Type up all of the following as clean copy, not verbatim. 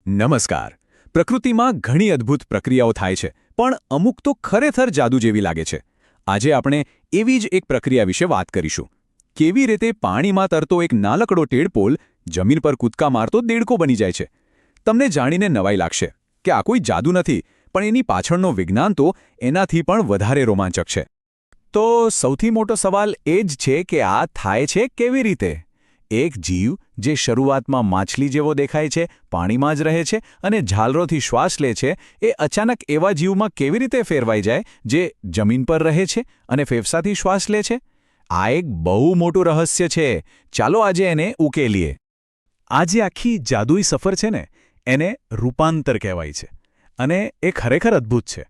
નમસ્કાર. પ્રકૃતિમાં ઘણી અદ્ભુત પ્રક્રિયાઓ થાય છે, પણ અમુક તો ખરેખર જાદુ જેવી લાગે છે. આજે આપણે એવી જ એક પ્રક્રિયા વિશે વાત કરીશું. કેવી રીતે પાણીમાં તરતો એક નાનકડો ટેડપોલ જમીન પર કૂદકા મારતો દેડકો બની જાય છે. તમને જાણીને નવાઈ લાગશે કે આ કોઈ જાદુ નથી, પણ એની પાછળનો વિજ્ઞાન તો એનાથી પણ વધારે રોમાંચક છે. તો સૌથી મોટો સવાલ એ જ છે કે આ થાય છે કેવી રીતે? એક જીવ જે શરૂઆતમાં માછલી જેવો દેખાય છે, પાણીમાં જ રહે છે અને ઝાલરોથી શ્વાસ લે છે, એ અચાનક એવા જીવમાં કેવી રીતે ફેરવાઈ જાય જે જમીન પર રહે છે અને ફેફસાથી શ્વાસ લે છે? આ એક બહુ મોટું રહસ્ય છે. ચાલો આજે એને ઉકેલીએ. આ જે આખી જાદુઈ સફર છે ને, એને રૂપાંતર કહેવાય છે અને એ ખરેખર અદ્ભુત છે.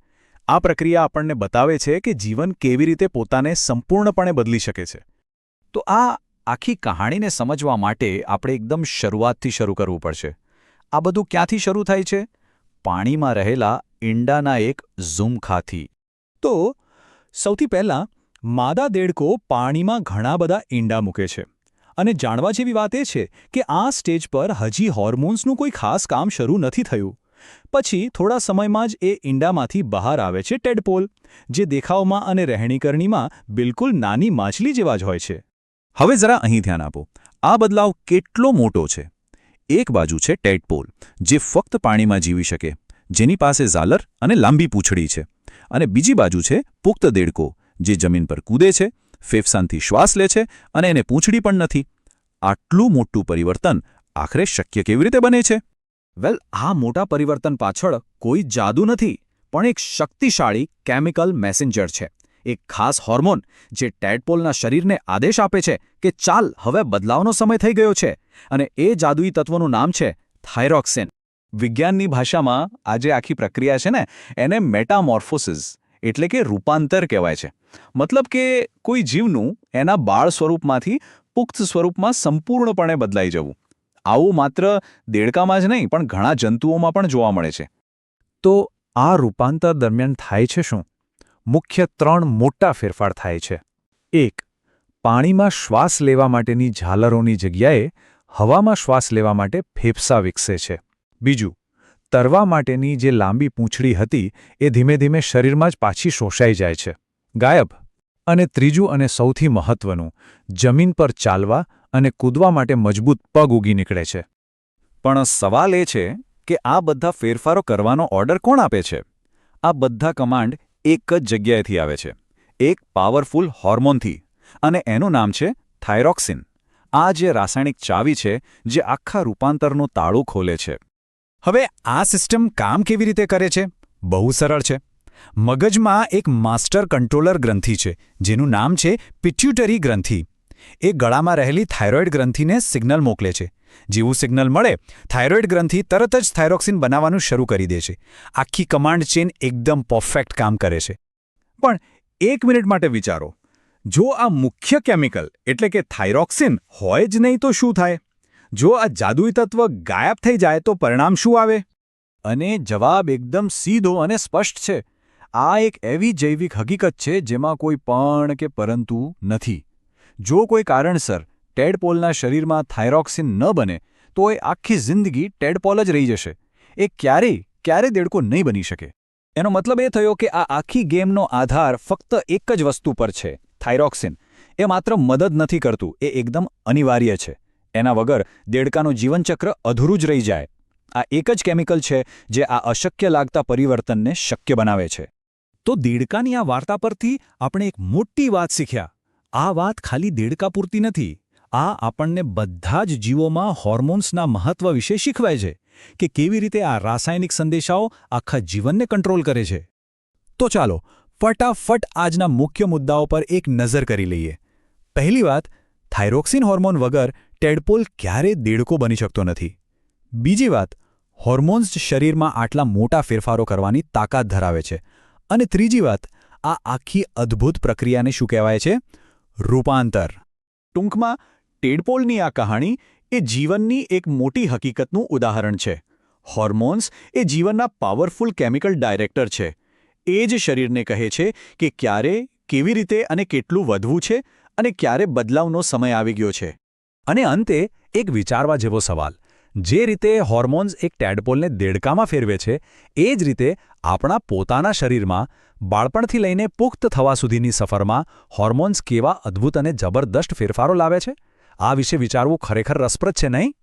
આ પ્રક્રિયા આપણને બતાવે છે કે જીવન કેવી રીતે પોતાને સંપૂર્ણપણે બદલી શકે છે. તો આ આખી કહાણીને સમજવા માટે આપણે એકદમ શરૂઆતથી શરૂ કરવું પડશે. આ બધું ક્યાંથી શરૂ થાય છે? પાણીમાં રહેલા ઈંડાના એક ઝુમખાથી. તો સૌથી પહેલાં માદા દેડકો પાણીમાં ઘણા બધા ઈંડા મૂકે છે અને જાણવા જેવી વાત એ છે કે આ સ્ટેજ પર હજી હોર્મોન્સનું કોઈ ખાસ કામ શરૂ નથી થયું. પછી થોડા સમયમાં જ એ ઈંડામાંથી બહાર આવે છે ટેડપોલ, જે દેખાવમાં અને રહેણીકરણીમાં બિલકુલ નાની માછલી જેવા જ હોય છે. હવે જરા અહીં ધ્યાન આપો. આ બદલાવ કેટલો મોટો છે. એક બાજુ છે ટેડપોલ, જે ફક્ત પાણીમાં જીવી શકે, જેની પાસે ઝાલર અને લાંબી પૂંછડી છે, અને બીજી બાજુ છે પુખ્ત દેડકો, જે જમીન પર કૂદે છે, ફેફસાંથી શ્વાસ લે છે અને એને પૂંછડી પણ નથી. આટલું મોટું પરિવર્તન આખરે શક્ય કેવી રીતે બને છે? વેલ, આ મોટા પરિવર્તન પાછળ કોઈ જાદુ નથી, પણ એક શક્તિશાળી કેમિકલ મેસેન્જર છે. એક ખાસ હોર્મોન જે ટેડપોલના શરીરને આદેશ આપે છે કે ચાલ, હવે બદલાવનો સમય થઈ ગયો છે. અને એ જાદુઈ તત્વનું નામ છે થાઇરોક્સિન. વિજ્ઞાનની ભાષામાં આ જે આખી પ્રક્રિયા છે ને, એને મેટામોર્ફોસિસ એટલે કે રૂપાંતર કહેવાય છે. મતલબ કે કોઈ જીવનું એના બાળ સ્વરૂપમાંથી પુખ્ત સ્વરૂપમાં સંપૂર્ણપણે બદલાઈ જવું. આવું માત્ર દેડકામાં જ નહીં, પણ ઘણા જંતુઓમાં પણ જોવા મળે છે. તો આ રૂપાંતર દરમિયાન થાય છે શું? મુખ્ય 3 મોટા ફેરફાર થાય છે. 1. પાણીમાં શ્વાસ લેવા માટેની ઝાલરોની જગ્યાએ હવામાં શ્વાસ લેવા માટે ફેફસા વિકસે છે. 2. તરવા માટેની જે લાંબી પૂંછડી હતી એ ધીમે ધીમે શરીરમાં જ પાછી શોષાઈ જાય છે, ગાયબ. અને 3 અને સૌથી મહત્વનું, જમીન પર ચાલવા અને કૂદવા માટે મજબૂત પગ ઉગી નીકળે છે. પણ સવાલ એ છે કે આ બધા ફેરફારો કરવાનો ઓર્ડર કોણ આપે છે? આ બધા કમાન્ડ એક જ જગ્યાએથી આવે છે, એક પાવરફુલ હોર્મોનથી, અને એનું નામ છે થાઇરોક્સિન. આ જે રાસાયણિક ચાવી છે જે આખા રૂપાંતરનું તાળું ખોલે છે. હવે આ સિસ્ટમ કામ કેવી રીતે કરે છે? બહુ સરળ છે. મગજમાં એક માસ્ટર કંટ્રોલર ગ્રંથિ છે, જેનું નામ છે પિટ્યુટરી ગ્રંથિ. એ ગળામાં રહેલી થાઇરોઇડ ગ્રંથિને સિગ્નલ મોકલે છે. જેવું સિગ્નલ મળે, થાઇરોઇડ ગ્રંથિ તરત જ થાઇરોક્સિન બનાવવાનું શરૂ કરી દે છે. આખી કમાન્ડ ચેન એકદમ પરફેક્ટ કામ કરે છે. પણ એક મિનિટ માટે વિચારો, જો આ મુખ્ય કેમિકલ એટલે કે થાઇરોક્સિન હોય જ નહીં તો શું થાય? જો આ જાદુઈ તત્વ ગાયબ થઈ જાય તો પરિણામ શું આવે? અને જવાબ એકદમ સીધો અને સ્પષ્ટ છે. આ એક એવી જૈવિક હકીકત છે જેમાં કોઈ પણ કે પરંતુ નથી. જો કોઈ કારણસર ટેડપોલના શરીરમાં થાઇરોક્સિન ન બને તો એ આખી જિંદગી ટેડપોલ જ રહી જશે. એ ક્યારેય દેડકો નહીં બની શકે. એનો મતલબ એ થયો કે આ આખી ગેમનો આધાર ફક્ત એક જ વસ્તુ પર છે, થાઇરોક્સિન. એ માત્ર મદદ નથી કરતું, એ એકદમ અનિવાર્ય છે. એના વગર દેડકાનું જીવનચક્ર અધૂરું જ રહી જાય. આ એક જ કેમિકલ છે જે આ અશક્ય લાગતા પરિવર્તનને શક્ય બનાવે છે. તો દેડકાની આ વાર્તા પરથી આપણે એક મોટી વાત શીખ્યા. આ વાત ખાલી દેડકા પૂરતી નથી. આ આપણને બધા જ જીવોમાં હોર્મોન્સના મહત્વ વિશે શીખવાય છે કે કેવી રીતે આ રાસાયણિક સંદેશાઓ આખા જીવનને કંટ્રોલ કરે છે. તો ચાલો ફટાફટ આજના મુખ્ય મુદ્દાઓ પર એક નજર કરી લઈએ. પહેલી વાત, થાઇરોક્સિન હોર્મોન વગર ટેડપોલ ક્યારેય દેડકો બની શકતો નથી. બીજી વાત, હોર્મોન્સ શરીરમાં આટલા મોટા ફેરફારો કરવાની તાકાત ધરાવે છે. અને ત્રીજી વાત, આ આખી અદ્ભુત પ્રક્રિયાને શું કહેવાય છે? રૂપાંતર. ટૂંકમાં, ટેડપોલની આ કહાણી એ જીવનની એક મોટી હકીકતનું ઉદાહરણ છે. હોર્મોન્સ એ જીવનના પાવરફુલ કેમિકલ ડાયરેક્ટર છે. એ જ શરીરને કહે છે કે ક્યારે, કેવી રીતે અને કેટલું વધવું છે, અને ક્યારે બદલાવનો સમય આવી ગયો છે. અને અંતે એક વિચારવા જેવો સવાલ, જે રીતે હોર્મોન્સ એક ટેડપોલને દેડકામાં ફેરવે છે, એ જ રીતે આપણા પોતાના શરીરમાં બાળપણથી લઈને પુખ્ત થવા સુધીની સફરમાં હોર્મોન્સ કેવા અદ્ભુત અને જબરદસ્ત ફેરફારો લાવે છે, આ વિશે વિચારવું ખરેખર રસપ્રદ છે, નહીં?